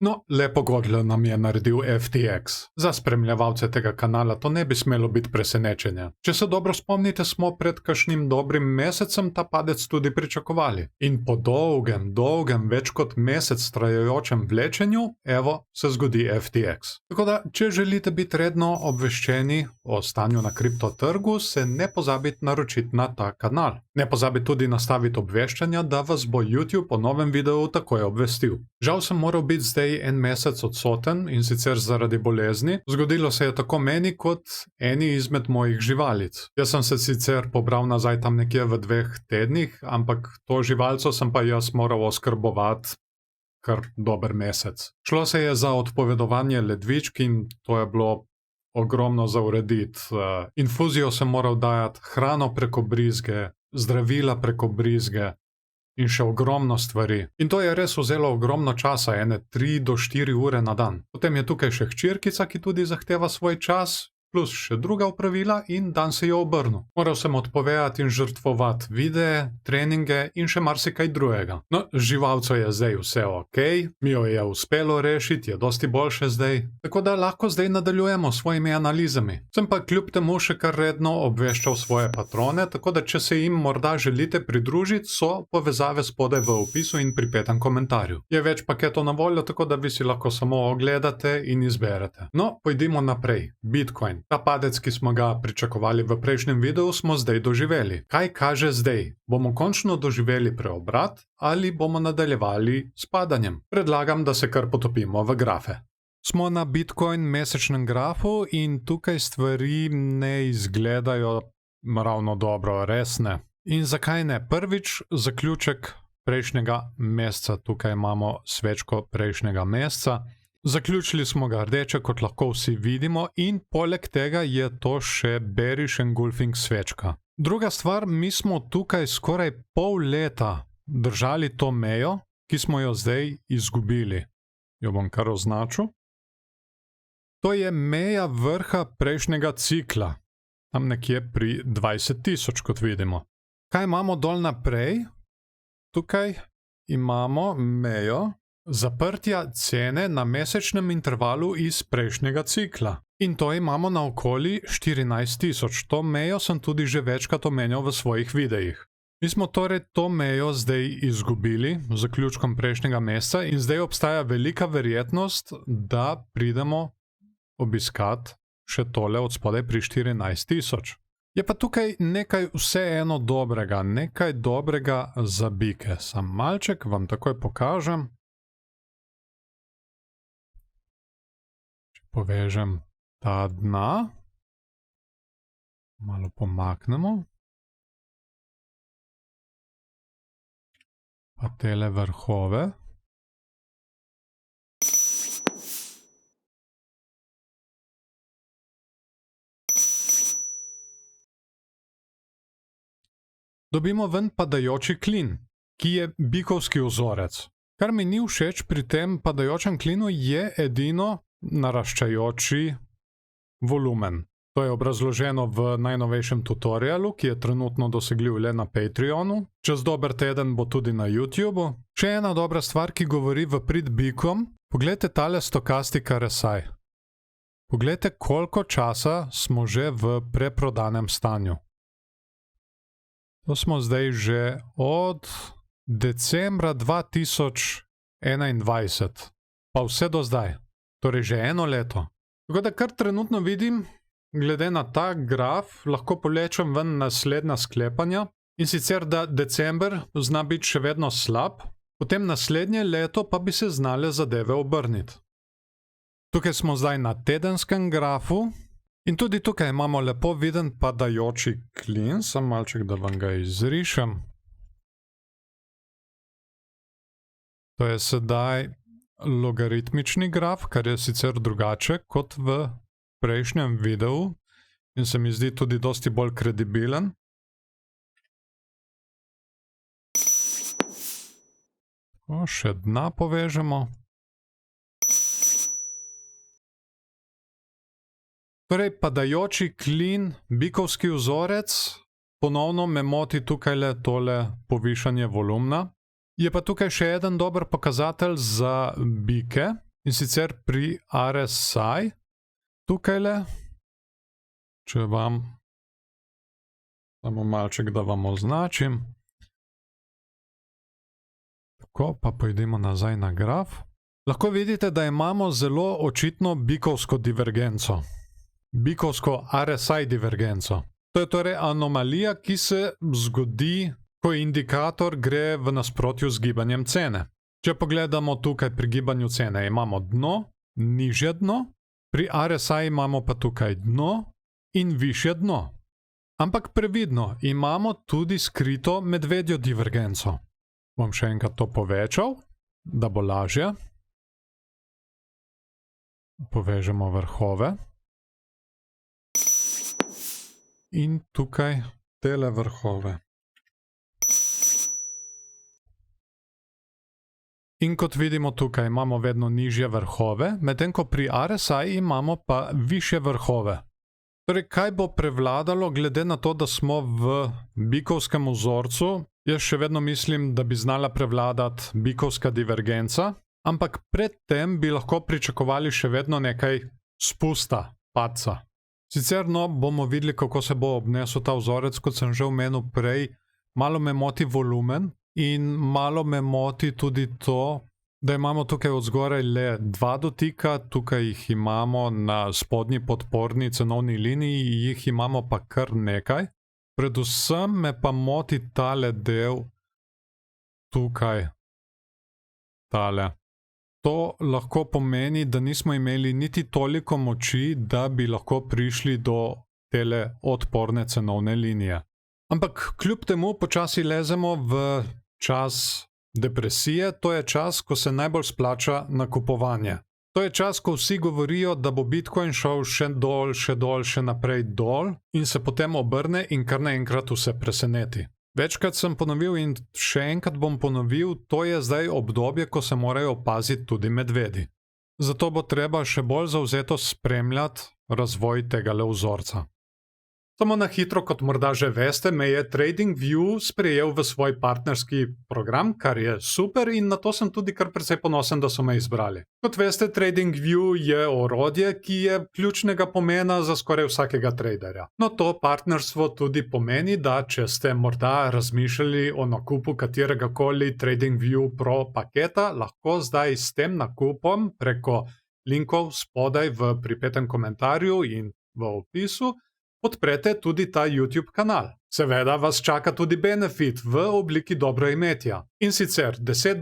No, lepo godlo nam je naredil FTX. Za spremljevalce tega kanala to ne bi smelo biti presenečenje. Če se dobro spomnite, smo pred kakšnim dobrim mesecem ta padec tudi pričakovali. In po dolgem, več kot mesec trajajočem vlečenju, evo, se zgodi FTX. Tako da, če želite biti redno obveščeni o stanju na kriptotrgu, se ne pozabite naročiti na ta kanal. Ne pozabite tudi nastaviti obveščanja, da vas bo YouTube o novem videu takoj obvestil. Žal sem moral biti zdaj en mesec odsoten, in sicer zaradi bolezni. Zgodilo se je tako meni kot eni izmed mojih živalic. Jaz sem se sicer pobral nazaj tam nekje v 2 tednih, ampak to živalco sem pa jaz moral oskrbovati kar dober mesec. Šlo se je za odpovedovanje ledvičk in to je bilo ogromno za urediti. Infuzijo sem moral dajati, hrano preko brizge, zdravila preko brizge in še ogromno stvari. In to je res vzelo ogromno časa, ene 3 do 4 ure na dan. Potem je tukaj še hčerkica, ki tudi zahteva svoj čas, plus še druga opravila in dan se je obrnil. Moral sem odpovedati in žrtvovati videe, treninge in še marsikaj drugega. No, živalco je zdaj vse ok, mi jo je uspelo rešiti, je dosti boljše zdaj, tako da lahko zdaj nadaljujemo s svojimi analizami. Sem pa kljub temu še kar redno obveščal svoje patrone, tako da če se jim morda želite pridružiti, so povezave spodaj v opisu in pripetem komentarju. Je več paketov na voljo, tako da vi si lahko samo ogledate in izberete. No, pojdimo naprej. Bitcoin. Ta padec, ki smo ga pričakovali v prejšnjem videu, smo zdaj doživeli. Kaj kaže zdaj? Bomo končno doživeli preobrat ali bomo nadaljevali s padanjem? Predlagam, da se kar potopimo v grafe. Smo na Bitcoin mesečnem grafu in tukaj stvari ne izgledajo ravno dobro, res ne. In zakaj ne? Prvič, zaključek prejšnjega meseca. Tukaj imamo svečko prejšnjega meseca. Zaključili smo ga rdeče, kot lahko vsi vidimo, in poleg tega je to še bearish engulfing svečka. Druga stvar, mi smo tukaj skoraj pol leta držali to mejo, ki smo jo zdaj izgubili. Jo bom kar označil. To je meja vrha prejšnjega cikla. Tam nekje pri 20.000, kot vidimo. Kaj imamo dol naprej? Tukaj imamo mejo zaprtja cene na mesečnem intervalu iz prejšnjega cikla. In to imamo na okoli 14.000. To mejo sem tudi že večkrat omenjal v svojih videih. Mi smo torej to mejo zdaj izgubili z zaključkom prejšnjega meseca in zdaj obstaja velika verjetnost, da pridemo obiskat še tole od spodaj pri 14.000. Je pa tukaj nekaj vseeno dobrega, nekaj dobrega za bike. Sam malček vam takoj pokažem. Povežem ta dna, malo pomaknemo, pa tele vrhove. Dobimo ven padajoči klin, ki je bikovski vzorec. Kar mi ni všeč pri tem padajočem klinu je edino naraščajoči volumen. To je obrazloženo v najnovejšem tutorialu, ki je trenutno dosegljiv le na Patreonu. Čez dober teden bo tudi na YouTubeu. Še ena dobra stvar, ki govori v prid bikom. Poglejte tale Stochastic RSI. Poglejte, koliko časa smo že v preprodanem stanju. To smo zdaj že od decembra 2021, pa vse do zdaj. Torej že eno leto. Tako da kar trenutno vidim, glede na ta graf, lahko povlečem ven naslednja sklepanja. In sicer, da december zna biti še vedno slab, potem naslednje leto pa bi se znale zadeve obrniti. Tukaj smo zdaj na tedenskem grafu in tudi tukaj imamo lepo viden padajoči klin. Sam malček, da vam ga izrišem. To je sedaj logaritmični graf, kar je sicer drugače kot v prejšnjem videu in se mi zdi tudi dosti bolj kredibilen. Še dna povežemo. Torej, padajoči klin, bikovski vzorec, ponovno me moti tukaj le tole povišanje volumna. Je pa tukaj še eden dober pokazatelj za bike, In sicer pri RSI, tukajle, če vam, samo malček, da vam označim. Tako, pa pojdimo nazaj na graf. Lahko vidite, da imamo zelo očitno bikovsko divergenco. Bikovsko RSI divergenco. To je torej anomalija, ki se zgodi, ko indikator gre v nasprotju z gibanjem cene. Če pogledamo tukaj pri gibanju cene, imamo dno, nižje dno, pri RSI imamo pa tukaj dno in višje dno. Ampak previdno, imamo tudi skrito medvedjo divergenco. Bom še enkrat to povečal, da bo lažje. Povežemo vrhove. In tukaj tele vrhove. In kot vidimo tukaj imamo vedno nižje vrhove, medtem ko pri RSI imamo pa višje vrhove. Torej, kaj bo prevladalo glede na to, da smo v bikovskem vzorcu? Jaz še vedno mislim, da bi znala prevladati bikovska divergenca, ampak predtem bi lahko pričakovali še vedno nekaj spusta, padca. Sicer bomo videli, kako se bo obnesel ta vzorec, kot sem že omenil prej. Malo me moti volumen in malo me moti tudi to, da imamo tukaj od zgoraj le 2 dotika, tukaj jih imamo na spodnji podporni cenovni liniji, jih imamo pa kar nekaj. Predvsem me pa moti tale del tukaj, tale. To lahko pomeni, da nismo imeli niti toliko moči, da bi lahko prišli do tele odporne cenovne linije. Ampak kljub temu počasi lezemo v čas depresije, to je čas, ko se najbolj splača nakupovanje. To je čas, ko vsi govorijo, da bo Bitcoin šel še dol, še naprej dol in se potem obrne in kar naenkrat vse preseneti. Večkrat sem ponovil in še enkrat bom ponovil, to je zdaj obdobje, ko se morajo opaziti tudi medvedi. Zato bo treba še bolj zavzeto spremljati razvoj tegale vzorca. Samo na hitro, kot morda že veste, me je TradingView sprejel v svoj partnerski program, kar je super in na to sem tudi kar precej ponosen, da so me izbrali. Kot veste, TradingView je orodje, ki je ključnega pomena za skoraj vsakega traderja. No, to partnerstvo tudi pomeni, da če ste morda razmišljali o nakupu kateregakoli TradingView Pro paketa, lahko zdaj s tem nakupom preko linkov spodaj v pripetem komentarju in v opisu podprete tudi ta YouTube kanal. Seveda vas čaka tudi benefit v obliki dobroimetja. In sicer $10,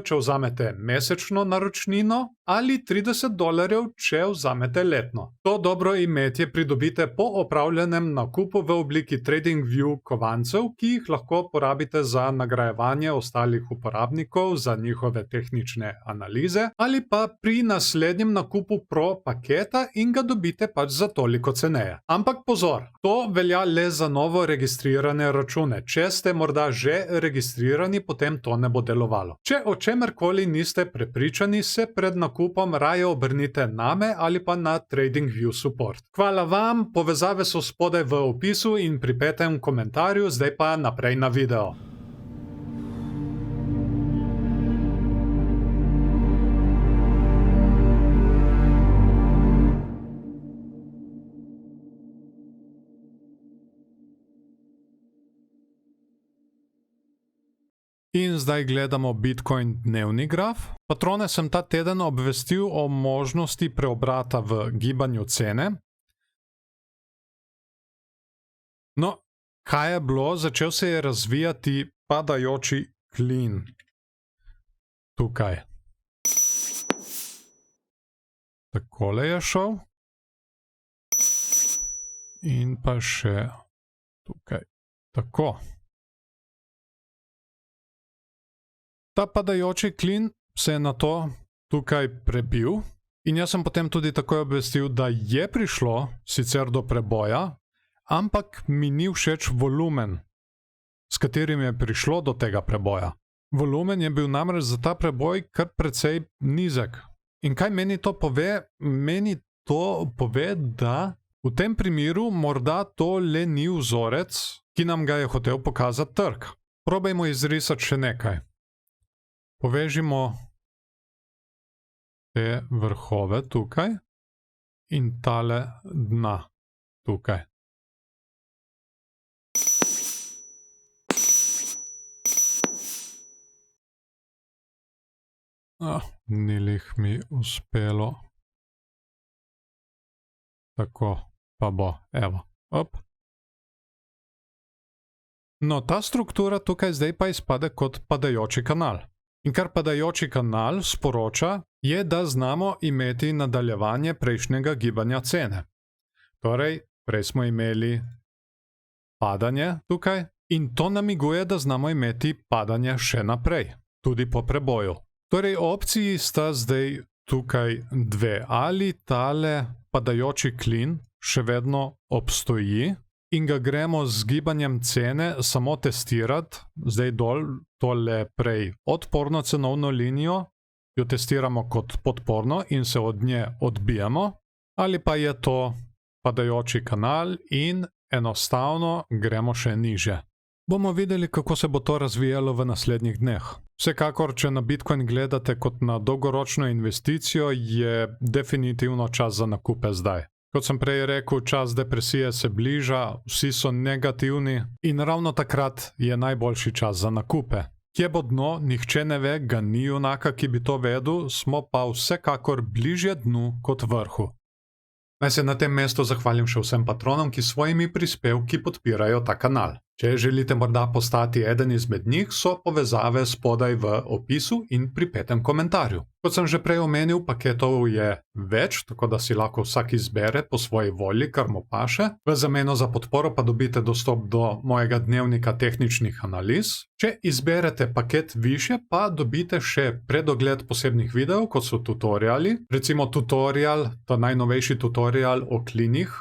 če vzamete mesečno naročnino, ali $30, če vzamete letno. To dobroimetje pridobite po opravljenem nakupu v obliki TradingView kovancev, ki jih lahko porabite za nagrajevanje ostalih uporabnikov za njihove tehnične analize, ali pa pri naslednjem nakupu Pro paketa in ga dobite pač za toliko ceneje. Ampak pozor, to velja le za novo registrirane račune. Če ste morda že registrirani, potem to ne bo delovalo. Če o čemerkoli niste prepričani, se pred nakupom raje obrnite name ali pa na TradingView support. Hvala vam, povezave so spodaj v opisu in pripetem komentarju, zdaj pa naprej na video. In zdaj gledamo Bitcoin dnevni graf. Patrone sem ta teden obvestil o možnosti preobrata v gibanju cene. No, kaj je bilo? Začel se je razvijati padajoči klin. Tukaj. Takole je šel. In pa še tukaj. Tako. Ta padajoči klin se je na to tukaj prebil in jaz sem potem tudi takoj obvestil, da je prišlo sicer do preboja, ampak mi ni všeč volumen, s katerim je prišlo do tega preboja. Volumen je bil namreč za ta preboj kar precej nizek. In kaj meni to pove? Meni to pove, da v tem primeru morda to le ni vzorec, ki nam ga je hotel pokazati trg. Probajmo izrisati še nekaj. Povežimo te vrhove tukaj in tale dna tukaj. Ni lih mi uspelo. Tako, pa bo, evo, op. No, ta struktura tukaj zdaj pa izpade kot padajoči kanal. In kar padajoči kanal sporoča, je, da znamo imeti nadaljevanje prejšnjega gibanja cene. Torej, prej smo imeli padanje tukaj in to namiguje, da znamo imeti padanje še naprej, tudi po preboju. Torej, opciji sta zdaj tukaj dve. Ali tale padajoči klin še vedno obstoji in ga gremo z gibanjem cene samo testirati, zdaj dol, tole prej odporno cenovno linijo, jo testiramo kot podporno in se od nje odbijamo, ali pa je to padajoči kanal in enostavno gremo še niže. Bomo videli, kako se bo to razvijalo v naslednjih dneh. Vsekakor, če na Bitcoin gledate kot na dolgoročno investicijo, je definitivno čas za nakupe zdaj. Kot sem prej rekel, čas depresije se bliža, vsi so negativni in ravno takrat je najboljši čas za nakupe. Kje bo dno, nihče ne ve, ga ni junaka, ki bi to vedel, smo pa vsekakor bližje dnu kot vrhu. Naj se na tem mestu zahvalim še vsem patronom, ki svojimi prispevki podpirajo ta kanal. Če želite morda postati eden izmed njih, so povezave spodaj v opisu in pripetem komentarju. Kot sem že prej omenil, paketov je več, tako da si lahko vsak izbere po svoji volji, kar mu paše. V zameno za podporo pa dobite dostop do mojega dnevnika tehničnih analiz. Če izberete paket više, pa dobite še predogled posebnih videov, kot so tutoriali. Recimo tutorial, ta najnovejši tutorial o klinih,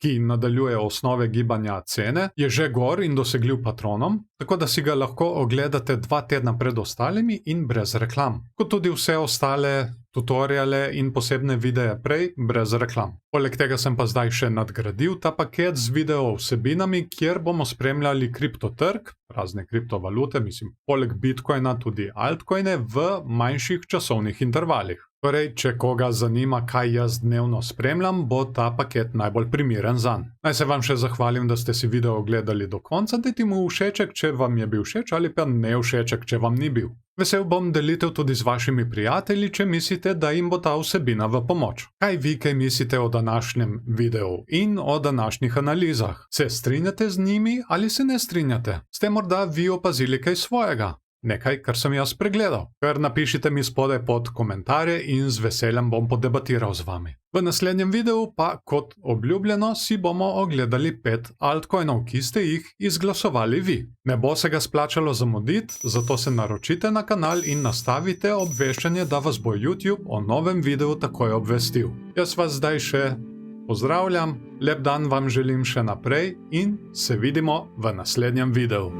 ki nadaljuje osnove gibanja cene, je že gor in dosegljiv patronom, tako da si ga lahko ogledate 2 tedna pred ostalimi in brez reklam. Kot tudi vse ostale tutoriale in posebne videe prej, brez reklam. Poleg tega sem pa zdaj še nadgradil ta paket z video vsebinami, kjer bomo spremljali kriptotrg, razne kriptovalute, mislim, poleg Bitcoina tudi altcoine v manjših časovnih intervalih. Torej, če koga zanima, kaj jaz dnevno spremljam, bo ta paket najbolj primeren zanj. Naj se vam še zahvalim, da ste si video ogledali do konca, dajte mu všeček, če vam je bil všeč, ali pa ne všeček, če vam ni bil. Vesel bom delitev tudi z vašimi prijatelji, če mislite, da jim bo ta vsebina v pomoč. Kaj vi kaj mislite o današnjem videu in o današnjih analizah? Se strinjate z njimi ali se ne strinjate? Ste morda vi opazili kaj svojega? Nekaj, kar sem jaz pregledal. Kar napišite mi spodaj pod komentarje in z veseljem bom podebatiral z vami. V naslednjem videu pa, kot obljubljeno, si bomo ogledali 5 altcoinov, ki ste jih izglasovali vi. Ne bo se ga splačalo zamuditi, zato se naročite na kanal in nastavite obveščanje, da vas bo YouTube o novem videu takoj obvestil. Jaz vas zdaj še pozdravljam, lep dan vam želim še naprej in se vidimo v naslednjem videu.